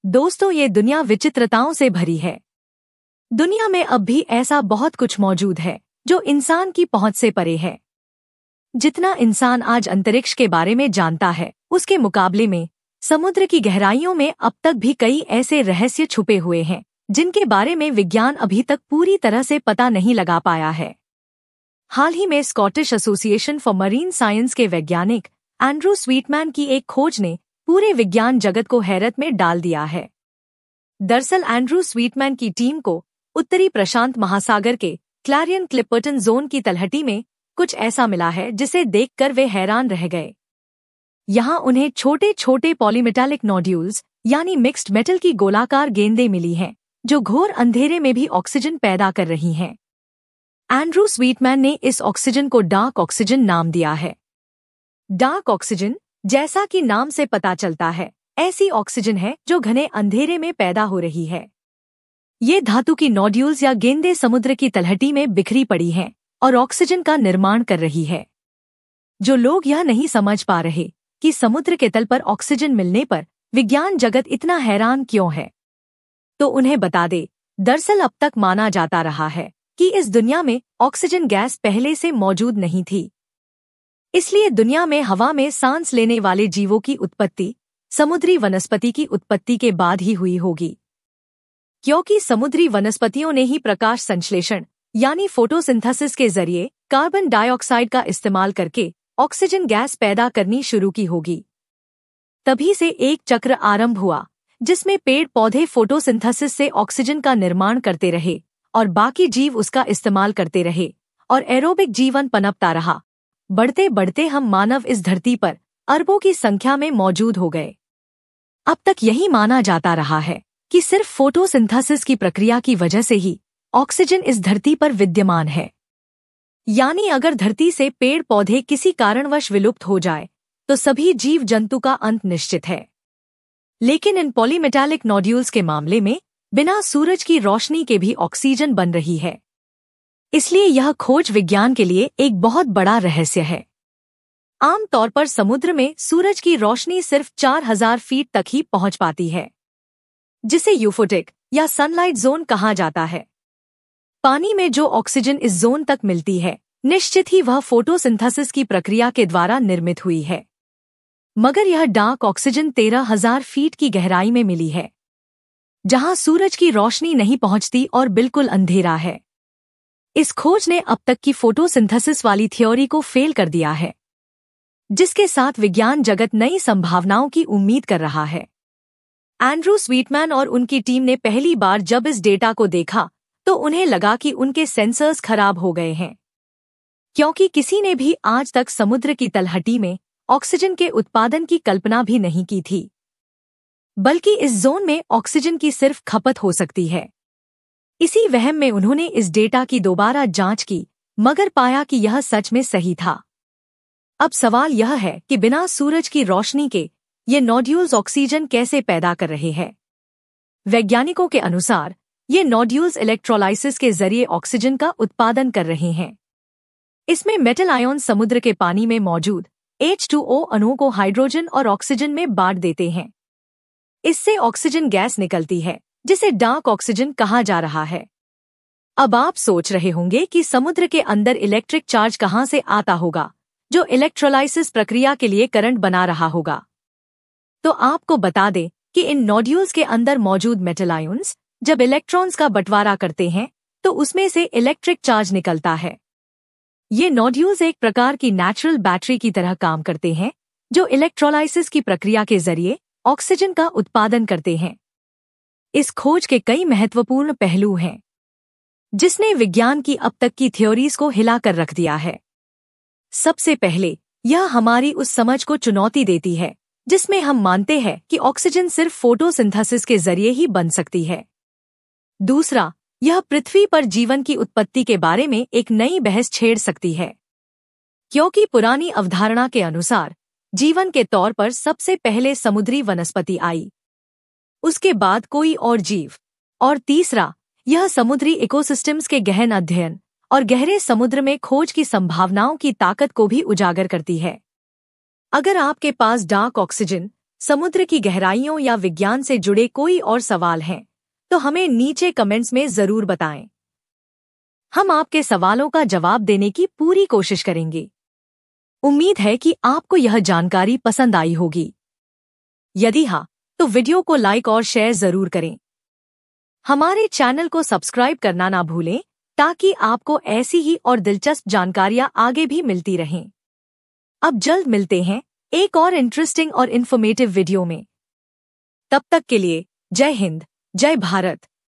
दोस्तों, ये दुनिया विचित्रताओं से भरी है। दुनिया में अब भी ऐसा बहुत कुछ मौजूद है जो इंसान की पहुंच से परे है। जितना इंसान आज अंतरिक्ष के बारे में जानता है, उसके मुकाबले में समुद्र की गहराइयों में अब तक भी कई ऐसे रहस्य छुपे हुए हैं जिनके बारे में विज्ञान अभी तक पूरी तरह से पता नहीं लगा पाया है। हाल ही में Scottish association for marine science के वैज्ञानिक एंड्रू स्वीटमैन की एक खोज ने पूरे विज्ञान जगत को हैरत में डाल दिया है। दरअसल एंड्रू स्वीटमैन की टीम को उत्तरी प्रशांत महासागर के क्लैरियन क्लिपर्टन जोन की तलहटी में कुछ ऐसा मिला है जिसे देखकर वे हैरान रह गए। यहाँ उन्हें छोटे छोटे पॉलीमेटालिक नोड्यूल्स यानी मिक्स्ड मेटल की गोलाकार गेंदें मिली हैं जो घोर अंधेरे में भी ऑक्सीजन पैदा कर रही हैं। एंड्रू स्वीटमैन ने इस ऑक्सीजन को डार्क ऑक्सीजन नाम दिया है। डार्क ऑक्सीजन, जैसा कि नाम से पता चलता है, ऐसी ऑक्सीजन है जो घने अंधेरे में पैदा हो रही है। ये धातु की नोड्यूल्स या गेंदें समुद्र की तलहटी में बिखरी पड़ी हैं और ऑक्सीजन का निर्माण कर रही है। जो लोग यह नहीं समझ पा रहे कि समुद्र के तल पर ऑक्सीजन मिलने पर विज्ञान जगत इतना हैरान क्यों है, तो उन्हें बता दे, दरअसल अब तक माना जाता रहा है कि इस दुनिया में ऑक्सीजन गैस पहले से मौजूद नहीं थी। इसलिए दुनिया में हवा में सांस लेने वाले जीवों की उत्पत्ति समुद्री वनस्पति की उत्पत्ति के बाद ही हुई होगी, क्योंकि समुद्री वनस्पतियों ने ही प्रकाश संश्लेषण यानी फोटोसिंथेसिस के जरिए कार्बन डाइऑक्साइड का इस्तेमाल करके ऑक्सीजन गैस पैदा करनी शुरू की होगी। तभी से एक चक्र आरंभ हुआ जिसमें पेड़ पौधे फोटोसिंथेसिस से ऑक्सीजन का निर्माण करते रहे और बाकी जीव उसका इस्तेमाल करते रहे और एरोबिक जीवन पनपता रहा। बढ़ते बढ़ते हम मानव इस धरती पर अरबों की संख्या में मौजूद हो गए। अब तक यही माना जाता रहा है कि सिर्फ फोटोसिंथेसिस की प्रक्रिया की वजह से ही ऑक्सीजन इस धरती पर विद्यमान है। यानी अगर धरती से पेड़ पौधे किसी कारणवश विलुप्त हो जाए तो सभी जीव जंतु का अंत निश्चित है। लेकिन इन पॉलीमेटालिक नोड्यूल्स के मामले में बिना सूरज की रोशनी के भी ऑक्सीजन बन रही है। इसलिए यह खोज विज्ञान के लिए एक बहुत बड़ा रहस्य है। आम तौर पर समुद्र में सूरज की रोशनी सिर्फ 4000 फीट तक ही पहुंच पाती है, जिसे यूफोटिक या सनलाइट जोन कहा जाता है। पानी में जो ऑक्सीजन इस जोन तक मिलती है, निश्चित ही वह फोटोसिंथेसिस की प्रक्रिया के द्वारा निर्मित हुई है। मगर यह डार्क ऑक्सीजन 13000 फीट की गहराई में मिली है, जहां सूरज की रोशनी नहीं पहुंचती और बिल्कुल अंधेरा है। इस खोज ने अब तक की फोटोसिंथेसिस वाली थ्योरी को फेल कर दिया है, जिसके साथ विज्ञान जगत नई संभावनाओं की उम्मीद कर रहा है। एंड्रू स्वीटमैन और उनकी टीम ने पहली बार जब इस डेटा को देखा तो उन्हें लगा कि उनके सेंसर्स खराब हो गए हैं, क्योंकि किसी ने भी आज तक समुद्र की तलहटी में ऑक्सीजन के उत्पादन की कल्पना भी नहीं की थी, बल्कि इस जोन में ऑक्सीजन की सिर्फ खपत हो सकती है। इसी वहम में उन्होंने इस डेटा की दोबारा जांच की, मगर पाया कि यह सच में सही था। अब सवाल यह है कि बिना सूरज की रोशनी के ये नोड्यूल्स ऑक्सीजन कैसे पैदा कर रहे हैं। वैज्ञानिकों के अनुसार ये नोड्यूल्स इलेक्ट्रोलाइसिस के जरिए ऑक्सीजन का उत्पादन कर रहे हैं। इसमें मेटल आयन समुद्र के पानी में मौजूद H2O अणुओं को हाइड्रोजन और ऑक्सीजन में बांट देते हैं। इससे ऑक्सीजन गैस निकलती है, जिसे डार्क ऑक्सीजन कहा जा रहा है। अब आप सोच रहे होंगे कि समुद्र के अंदर इलेक्ट्रिक चार्ज कहां से आता होगा जो इलेक्ट्रोलाइसिस प्रक्रिया के लिए करंट बना रहा होगा। तो आपको बता दें कि इन नोड्यूल्स के अंदर मौजूद मेटल आयन्स जब इलेक्ट्रॉन्स का बंटवारा करते हैं तो उसमें से इलेक्ट्रिक चार्ज निकलता है। ये नोड्यूल्स एक प्रकार की नेचुरल बैटरी की तरह काम करते हैं जो इलेक्ट्रोलाइसिस की प्रक्रिया के जरिए ऑक्सीजन का उत्पादन करते हैं। इस खोज के कई महत्वपूर्ण पहलू हैं, जिसने विज्ञान की अब तक की थ्योरीज को हिलाकर रख दिया है। सबसे पहले यह हमारी उस समझ को चुनौती देती है जिसमें हम मानते हैं कि ऑक्सीजन सिर्फ फोटोसिंथेसिस के जरिए ही बन सकती है। दूसरा, यह पृथ्वी पर जीवन की उत्पत्ति के बारे में एक नई बहस छेड़ सकती है, क्योंकि पुरानी अवधारणा के अनुसार जीवन के तौर पर सबसे पहले समुद्री वनस्पति आई, उसके बाद कोई और जीव। और तीसरा, यह समुद्री इकोसिस्टम्स के गहन अध्ययन और गहरे समुद्र में खोज की संभावनाओं की ताकत को भी उजागर करती है। अगर आपके पास डार्क ऑक्सीजन समुद्र की गहराइयों या विज्ञान से जुड़े कोई और सवाल हैं तो हमें नीचे कमेंट्स में जरूर बताएं। हम आपके सवालों का जवाब देने की पूरी कोशिश करेंगे। उम्मीद है कि आपको यह जानकारी पसंद आई होगी। यदि हाँ, तो वीडियो को लाइक और शेयर जरूर करें। हमारे चैनल को सब्सक्राइब करना ना भूलें ताकि आपको ऐसी ही और दिलचस्प जानकारियां आगे भी मिलती रहें। अब जल्द मिलते हैं एक और इंटरेस्टिंग और इन्फॉर्मेटिव वीडियो में। तब तक के लिए जय हिंद, जय भारत।